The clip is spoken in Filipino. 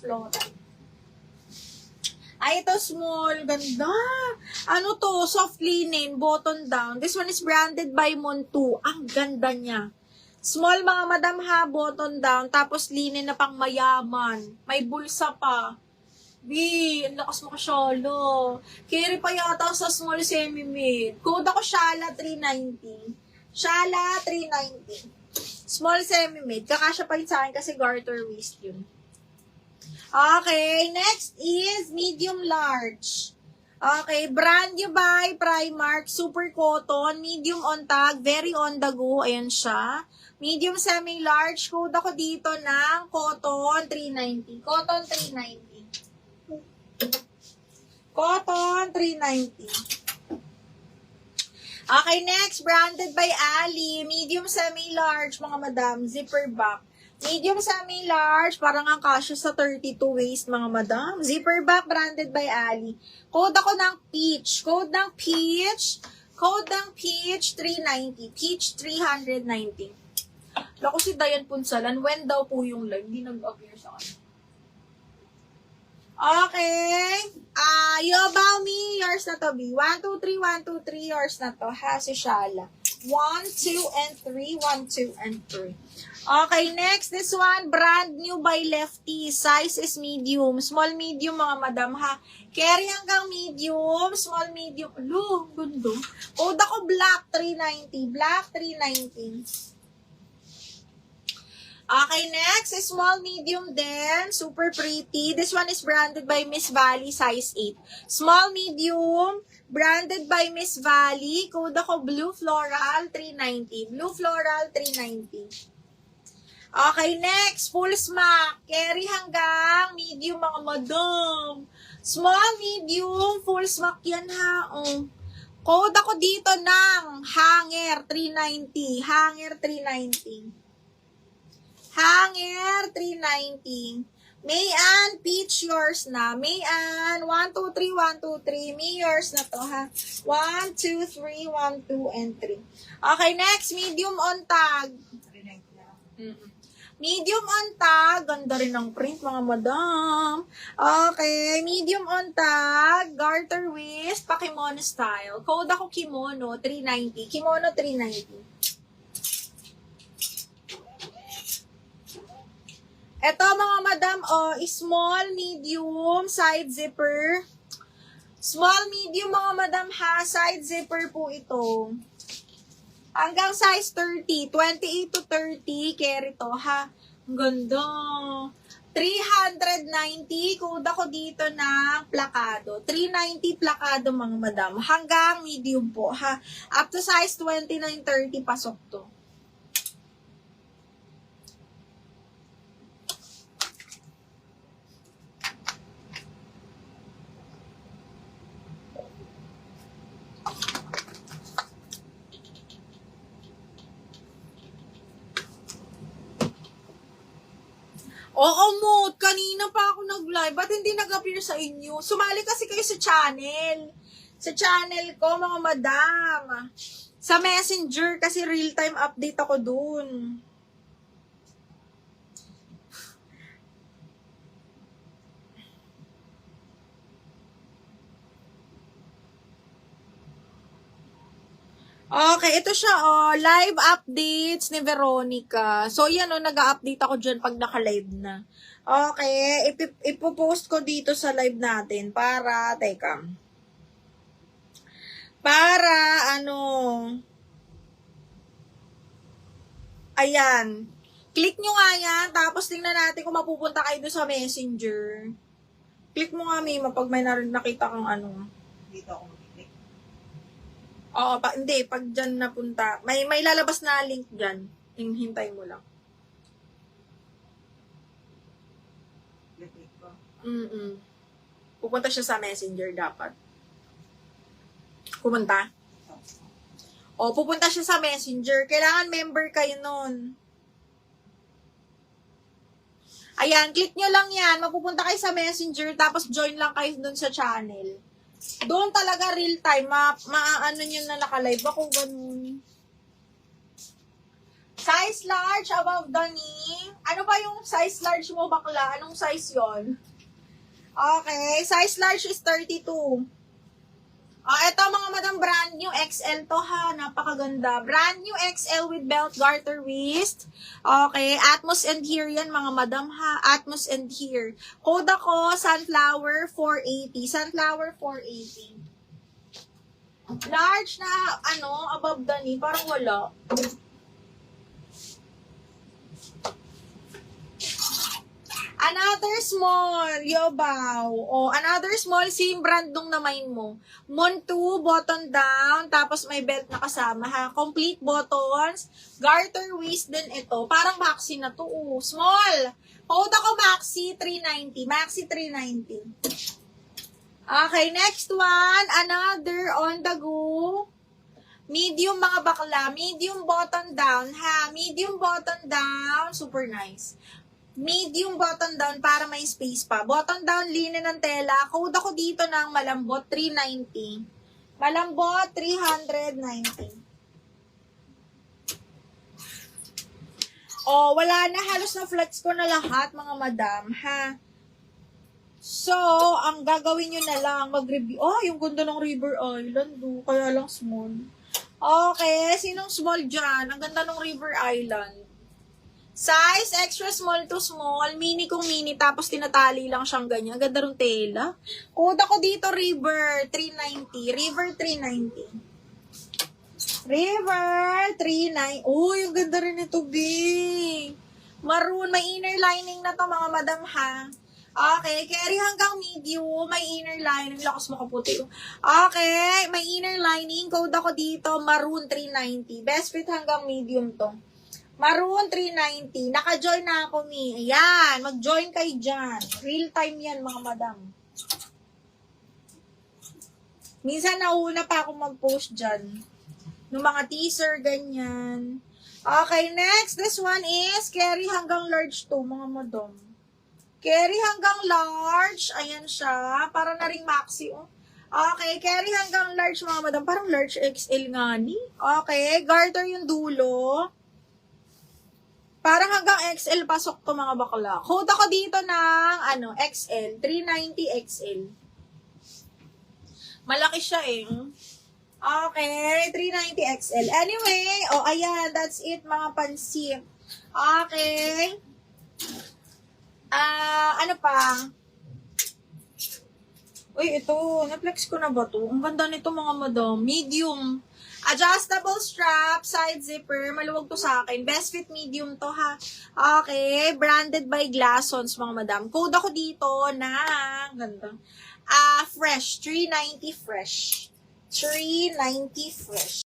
floral. Ay, ito small. Ganda. Ano to? Soft linen, button down. This one is branded by Montu. Ang ganda niya. Small mga madam ha, button down. Tapos linen na pang mayaman. May bulsa pa. Ang lakas mo kasyalo. Carry pa yata sa small semi-mid. Code ako Shala 390. Shala 390. Small semi-mid. Kakasya pa yun sa akin kasi garter waist yun. Okay, next is medium large. Okay, brand new by Primark, super cotton, medium on tag, very on the go, ayan siya. Medium semi-large, code ako dito ng cotton 390. Cotton 390. Cotton 390. Okay, next, branded by Ali, medium semi-large, mga madam, zipper back. Medium semi-large, parang ang kasya sa 32 waist, mga madam. Zipper back, branded by Ali. Code ako ng peach. Code ng peach. Code ng peach, 390. Peach, 390. Lako si Dayan Punsalan, when daw po yung live? Hindi nag-appear sa kanya. Okay. You about me, yours na to, B. 1, 2, 3, 1, 2, 3, yours na to. Ha, si Shala. 1, 2, and 3. 1, 2, and 3. Okay, next, this one, brand new by Lefty. Size is medium. Small, medium, mga madam, ha. Carry hanggang medium. Small, medium. Alo, gundo. Code ako black, 390. Black, 390. Okay, next, small, medium din. Super pretty. This one is branded by Miss Valley, size 8. Small, medium, branded by Miss Valley. Code ako blue floral, 390. Blue floral, 390. Okay, next, full smack. Carry hanggang medium, mga madam. Small, medium, full smack yan ha. Code ako dito ng hanger, 390. Hanger, 390. Hanger, 390. Mayan, peach, yours na. Mayan, 1, 2, 3, 1, 2, 3. Me, yours na to, ha. 1, 2, 3, 1, 2, and 3. Okay, next, medium on tag. Medium on tag. Ganda rin ng print, mga madam. Okay, medium on tag. Garter waist, pa-kimono style. Code ako kimono, 390. Kimono, 390. Ito mga madam, small, medium, side zipper. Small, medium mga madam ha, side zipper po ito. Hanggang size 30, 28 to 30, carry to ha. Ang ganda. 390, code ako dito ng plakado. 390 plakado mga madam. Hanggang medium po ha. Up to size 29, 30, pasok to. Oo, Moot. Kanina pa ako nag-live. Ba't hindi nag-appear sa inyo? Sumali kasi kayo sa channel. Sa channel ko, mga madam. Sa Messenger, kasi real-time update ako dun. Okay, ito siya, live updates ni Veronica. So, yan, nag-update ako dyan pag naka-live na. Okay, ipopost ko dito sa live natin para, ayan. Click nyo nga yan, tapos tingnan natin kung mapupunta kayo doon sa Messenger. Click mo nga, Mima, pag may nakita kang Dito ako. Oo, hindi. Pag dyan napunta, may lalabas na link dyan. Hintay mo lang. Pupunta siya sa Messenger dapat. Pupunta? O, pupunta siya sa Messenger. Kailangan member kayo nun. Ayan, click nyo lang yan. Mapupunta kayo sa Messenger, tapos join lang kayo dun sa channel. Doon talaga real time, maano nyo na naka-live ako, ganun. Size large above the knee. Ano ba yung size large mo, bakla? Anong size yon? Okay, size large is 32. Ito mga madam, brand new XL to ha. Napakaganda. Brand new XL with belt, garter, waist. Okay, Atmos and here yan mga madam ha. Atmos and here. Code ako, Sunflower 480. Sunflower 480. Large na, above the knee. Parang wala. Another small, yobaw. Another small, same brand nung namain mo. Mon 2, button down, tapos may belt na kasama ha. Complete buttons, garter waist din ito. Parang maxi na to, small. Code ako maxi 390. Maxi 390. Okay, next one, another on the go. Medium mga bakla, medium button down ha. Medium button down, super nice. Medium button down para may space pa. Button down, linen ng tela. Code ako dito ng malambot, 390. Malambot, 390. Wala na. Halos na flex ko na lahat, mga madam, ha? So, ang gagawin nyo na lang, mag-review. Yung ganda ng River Island, kaya lang small. Okay, sinong small dyan? Ang ganda ng River Island. Size, extra small to small, mini kung mini, tapos tinatali lang siyang ganyan. Ganda rin tela. Code ako dito, River 390. River 390. River 390. Yung ganda rin ito, bing. Maroon, may inner lining na to mga madam ha. Okay, carry hanggang medium, may inner lining. Lakas mo kaputi. Okay, may inner lining. Code ako dito, maroon 390. Best fit hanggang medium to. Maroon 390. Naka-join na ako, Mi. Ayan. Mag-join kayo dyan. Real time yan, mga madam. Minsan nauna pa ako mag-post dyan. Ng mga teaser, ganyan. Okay, next. This one is carry hanggang large to, mga madam. Carry hanggang large. Ayan siya. Para na ring maxi, Okay, carry hanggang large, mga madam. Parang large XL nga ni. Okay, garter yung dulo. Parang hanggang XL pasok to mga bakla. Code ako dito ng XL. 390 XL. Malaki siya Okay, 390 XL. Anyway, ayan, that's it mga pansit. Okay. Ano pa? Uy, ito. Na-flex ko na ba to? Ang ganda nito mga madam. Medium. Adjustable strap, side zipper, maluwag to sa akin. Best fit medium to ha. Okay, branded by Glassons mga madam. Code ako dito na, ganda. Fresh, 390 fresh. 390 fresh.